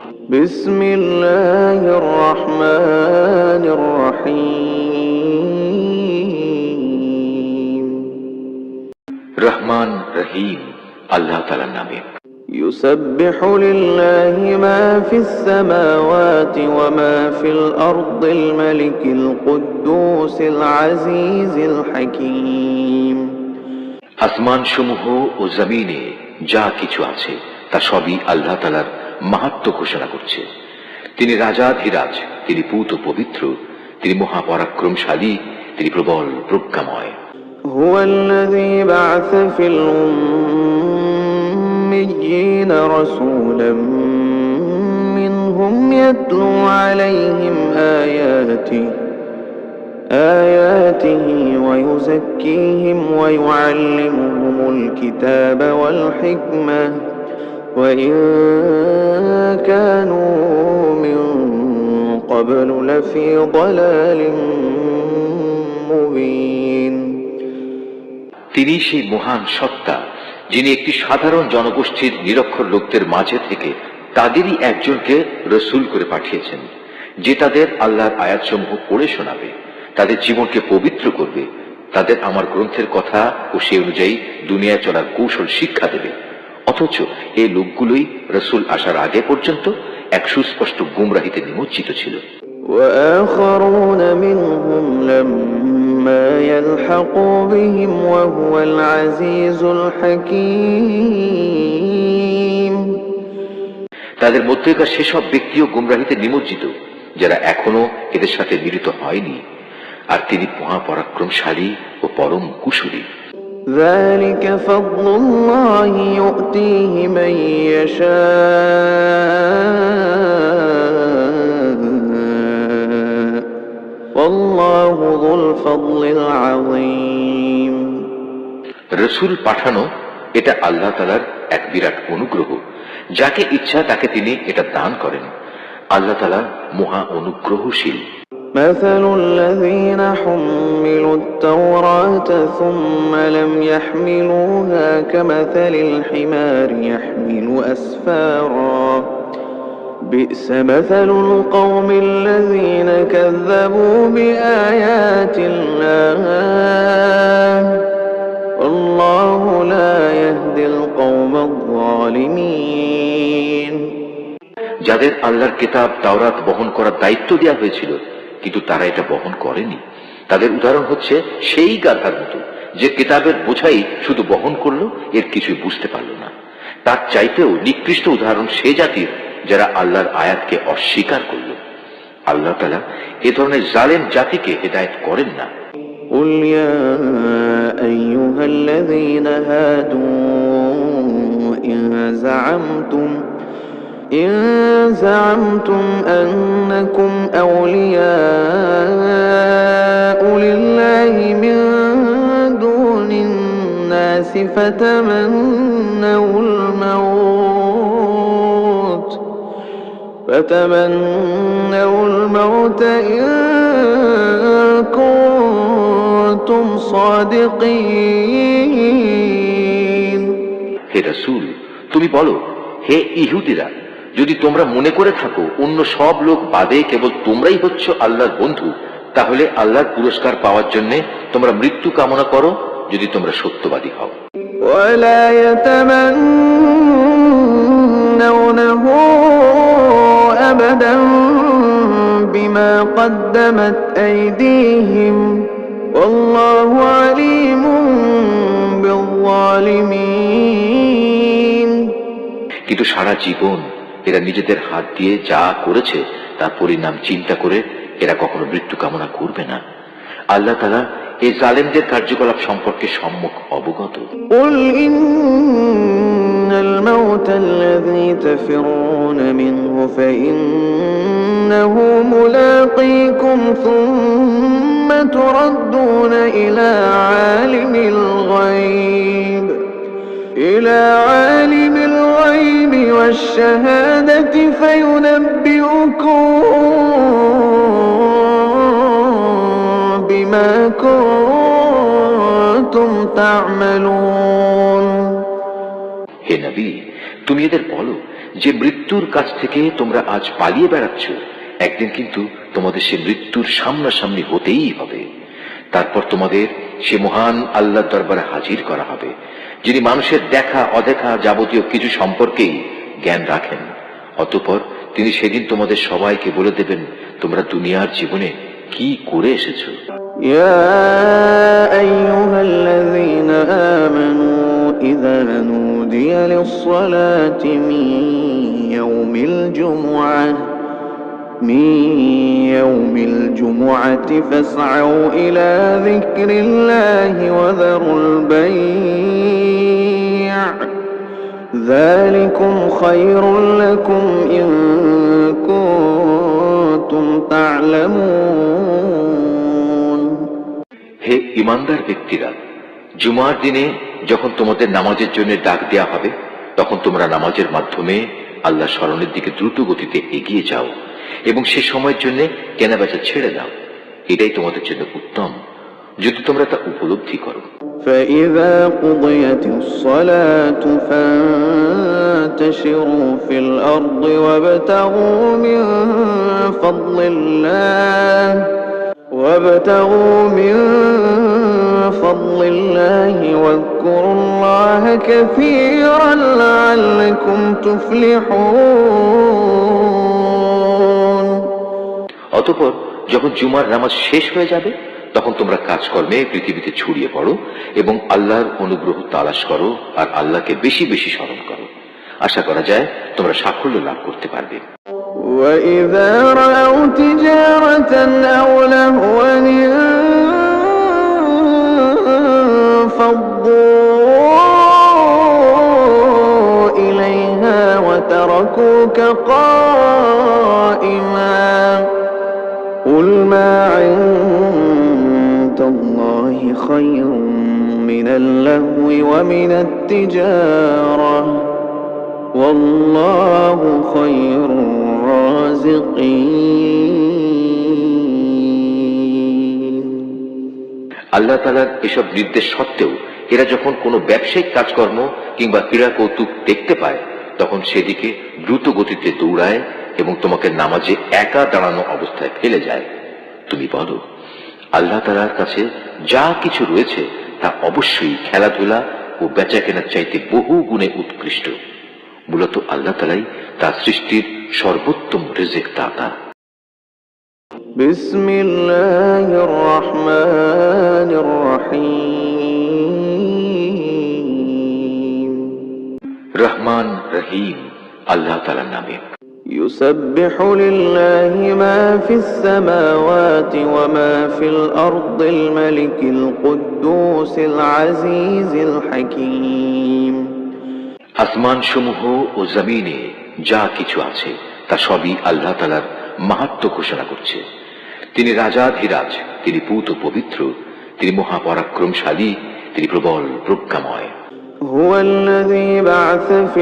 بسم الله الرحمن الرحيم রহমান রহিম আল্লাহ তাআলার নামে। يسبح لله ما في السماوات وما في الأرض الملك القدوس العزيز الحكيم আসমান সমূহ ও জমিনে যা কিছু আছে তা সবই আল্লাহ তাআলার মাহাত্ম্য ঘোষণা করছে। তিনি রাজাধিরাজ, তিনি পূত পবিত্র, তিনি মহাপরাক্রমশালী, তিনি প্রবল প্রজ্ঞাময়। هو الذي بعث في الأميين رسولا منهم يتلو عليهم آياته ويزكيهم ويعلمهم الكتاب والحكمة وإن كانوا من قبل لفي ضلال مبين তিনি সেই মহান সত্তা যিনি একটি সাধারণ জনগোষ্ঠীর নিরক্ষর লোকদের মাঝে থেকে তাদেরই একজনকে রসূল করে পাঠিয়েছেন, যে তাদের আল্লাহর আয়াতসমূহ পড়ে শোনাবে, তাদের জীবনকে পবিত্র করবে, তাদের আমার গ্রন্থের কথা ও সেই অনুযায়ী দুনিয়ায় চলার কৌশল শিক্ষা দেবে। অথচ এই লোকগুলোই রসূল আসার আগে পর্যন্ত এক সুস্পষ্ট গুমরাহিতে নিমজ্জিত ছিল। وآخرون منهم لما يلحقوا بهم وهو العزيز الحكيم তাদের মধ্যেকার সেসব ব্যক্তিও গুমরাহিতে নিমজ্জিত যারা এখনো এদের সাথে মিলিত হয়নি, আর তিনি মহাপরাক্রমশালী ও পরম কুশলী। ذلك فضل الله يؤتيه من يشاء والله ذو الفضل العظيم রসূল পাঠানো এটা আল্লাহ তাআলার এক বিরাট অনুগ্রহ, যাকে ইচ্ছা তাকে তিনি এটা দান করেন। আল্লাহ তাআলা মহা অনুগ্রহশীল। مثل الذين حملوا التوراة ثم لم يحملوها كمثل الحمار يحمل أسفارا بئس مثل القوم الذين كذبوا بآيات الله والله لا يهدي القوم الظالمين যাদের আল্লাহর কিতাব তাওরাত বহন করার দায়িত্ব দেওয়া হয়েছিল কিন্তু তারা এটা বহন করেনি, তাদের উদাহরণ হচ্ছে সেই গাধার মতো যে কিতাবের বোঝাই শুধু বহন করলো, এর কিছুই বুঝতে পারল না। তার চাইতেও নিকৃষ্ট উদাহরণ সে জাতির যারা আল্লাহর আয়াতকে অস্বীকার করল। আল্লাহ তাআলা এ ধরনের জালেম জাতিকে হেদায়েত করেন না। قل يا أيها الذين هادوا إن زعمتم أنكم أولياء لله من دون الناس فتمنوا الموت إن كنتم صادقين হে রাসূল, তুমি বলো, হে ইহুদিরা, যদি তোমরা মনে করে থাকো অন্য সব লোক বাদে কেবল তোমরাই হচ্ছ আল্লাহর বন্ধু, তাহলে আল্লাহর পুরস্কার পাওয়ার জন্য তোমরা মৃত্যু কামনা করো যদি তোমরা সত্যবাদী হও। ولا يتمنونه أبدا بما قدمت أيديهم والله عليم بالظالمين কিন্তু সারা জীবন এরা নিজেদের হাত দিয়ে যা করেছে তার পরিণাম চিন্তা করে এরা কখনো মৃত্যু কামনা করবে না। আল্লাহ তাআলা এই জালেমদের কার্যকলাপ সম্পর্কে সম্যক অবগত। قل إن الموت الذي تفرون منه فإنه ملاقيكم ثم تردون إلى عالم الغيب والشهادة فينبئكم بما كنتم تعملون হে নবী, তুমি এদের বলো যে মৃত্যুর কাছ থেকে তোমরা আজ পালিয়ে বেড়াচ্ছ, একদিন কিন্তু তোমাদের সে মৃত্যুর সামনাসামনি হতেই হবে। তারপর তোমাদের সে মহান আল্লাহর দরবারে হাজির করা হবে, যিনি মানুষের দেখা অদেখা যাবতীয় কিছু সম্পর্কেই জ্ঞান রাখেন। অতঃপর তিনি সেদিন তোমাদের সবাইকে বলে দেবেন, তোমরা দুনিয়ার জীবনে কি করে এসেছো। يا أيها الذين آمنوا إذا نودي للصلاة من يوم الجمعة فاسعوا إلى ذكر الله وذروا البيع ذلكم خير لكم إن كنتم تعلمون। হে ইমানদার ব্যক্তিরা, জুমার দিনে যখন তোমাদের নামাজের জন্য ডাক দেয়া হবে, তখন তোমরা নামাজের মাধ্যমে আল্লাহ স্মরণের দিকে দ্রুত গতিতে এগিয়ে যাও এবং সে সময়ের জন্য কেনাবেচা ছেড়ে দাও। এটাই তোমাদের জন্য উত্তম, যদি তোমরা তা উপলব্ধি করো। فإذا قضيت الصلاة فانتشروا في الأرض وابتغوا من فضل الله واذكروا الله كثيرا لعلكم تفلحون। অতঃপর যখন জুমার নামাজ শেষ হয়ে যাবে, তখন তোমরা কাজকর্মে পৃথিবীতে ছড়িয়ে পড়ো এবং আল্লাহর অনুগ্রহ তালাশ করো আর আল্লাহকে বেশি বেশি স্মরণ করো। আশা করা যায় তোমরা সাফল্য লাভ করতে পারবে। وَإِذَا رَأَوْا تِجَارَةً أَوْ لَهْوًا انفَضُّوا إِلَيْهَا وَتَرَكُوكَ قَائِمًا قُلْ مَا عِندَ اللَّهِ خَيْرٌ مِنَ اللَّهْوِ وَمِنَ التِّجَارَةِ وَاللَّهُ خَيْرُ الرَّازِقِينَ। আল্লাহ তাআলার এসব নির্দেশ সত্ত্বেও এরা যখন কোনো ব্যবসায়িক কাজকর্ম কিংবা ক্রীড়া কৌতুক দেখতে পায়, তখন সেদিকে দ্রুত গতিতে দৌড়ায় এবং তোমাকে নামাজে একা দাঁড়ানো অবস্থায় ফেলে যায়। তুমি বলো, আল্লাহ তাআলার কাছে যা কিছু রয়েছে তা অবশ্যই খেলাধুলা ও বেচা কেনার চাইতে বহু গুণে উৎকৃষ্ট। মূলত আল্লাহ তাআলাই তার সৃষ্টির সর্বোত্তম রিজিক দাতা। বিসমিল্লাহির রহমানির রহিম। রহমান রহিম আল্লাহ তাআলার নামে। يسبح لله ما في السماوات وما في الأرض الملك القدوس العزيز الحكيم। আসমান সমূহ ও জমিনে যা কিছু আছে তা সবই আল্লাহ তাআলার মাহাত্ম্য ঘোষণা করছে। তিনি রাজাধিরাজ, তিনি পূত পবিত্র, তিনি মহাপরাক্রমশালী, তিনি প্রবল প্রজ্ঞাময়। هو الذي بعث في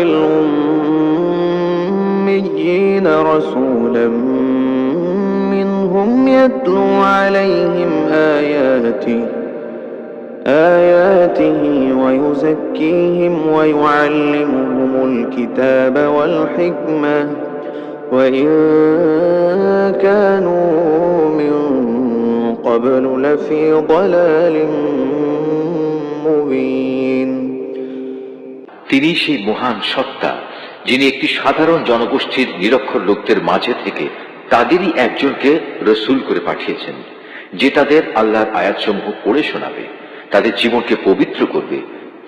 الأميين رسولا منهم يتلو عليهم آياته ويزكيهم ويعلمهم الكتاب والحكمة وإن كانوا من قبل لفي ضلال مبين। তিনি সেই মহান সত্তা, যিনি একটি সাধারণ জনগোষ্ঠীর নিরক্ষর লোকদের মাঝে থেকে তাদেরই একজনকে রসূল করে পাঠিয়েছেন, যে তাদের আল্লাহর আয়াতসমূহ পড়ে শোনাবে, তাদের জীবনকে পবিত্র করবে,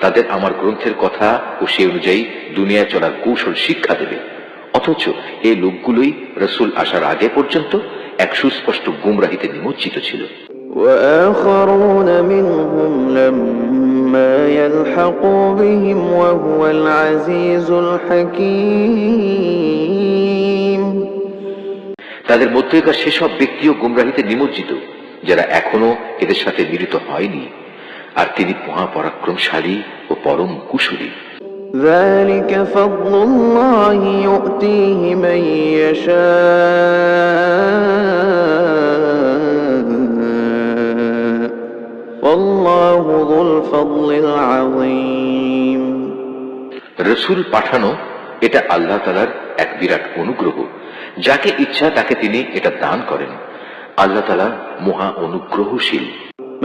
তাদের আমার গ্রন্থের কথা ও সে অনুযায়ী দুনিয়ায় চলার কৌশল শিক্ষা দেবে। অথচ এই লোকগুলোই রসূল আসার আগে পর্যন্ত এক সুস্পষ্ট গুমরাহিতে নিমজ্জিত ছিল। وآخرون منهم لما يلحقوا بهم وهو العزيز الحكيم। তাদের মধ্যেকার সেসব ব্যক্তিও গুমরাহিতে নিমজ্জিত যারা এখনো এদের সাথে মিলিত হয়নি, আর তিনি মহাপরাক্রমশালী ও পরম কুশলী। ذلك فضل الله يؤتيه من يشاء والله ذو الفضل العظيم। রসূল পাঠানো এটা আল্লাহ তাআলার এক বিরাট অনুগ্রহ। যাকে ইচ্ছা তাকে তিনি এটা দান করেন। আল্লাহ তাআলা মহা অনুগ্রহশীল।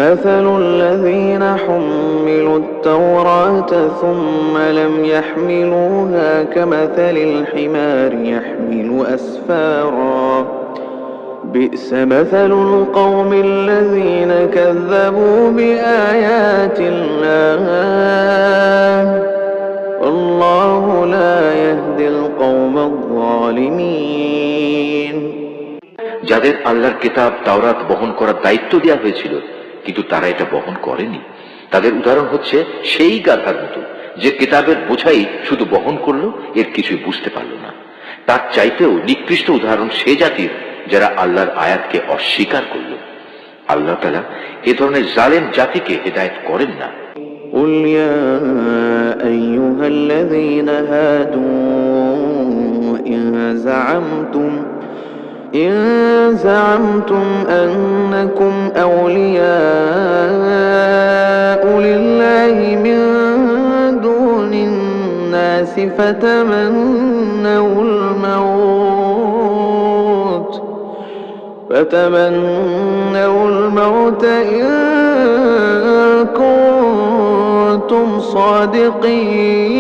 مثل الذين حملوا التوراة ثم لم يحملوها كمثل الحمار يحمل أسفارا بئس مثل القوم الذين كذبوا بآيات الله والله لا يهدي القوم الظالمين। যাদের আল্লাহর কিতাব তাওরাত বহন করার দায়িত্ব দেওয়া হয়েছিল কিন্তু তারা এটা বহন করেনি, তাদের উদাহরণ হচ্ছে সেই গাধার মতো যে কিতাবের বোঝাই শুধু বহন করলো, এর কিছুই বুঝতে পারলো না। তার চাইতেও নিকৃষ্ট উদাহরণ সে জাতির যারা আল্লাহর আয়াতকে অস্বীকার করলো। আল্লাহ তাআলা এ ধরনের জালেম জাতিকে হেদায়েত করেন না। قل يا أيها الذين هادوا إن زعمتم أنكم أولياء لله من دون الناس فتمنوا الموت إن كنتم صادقين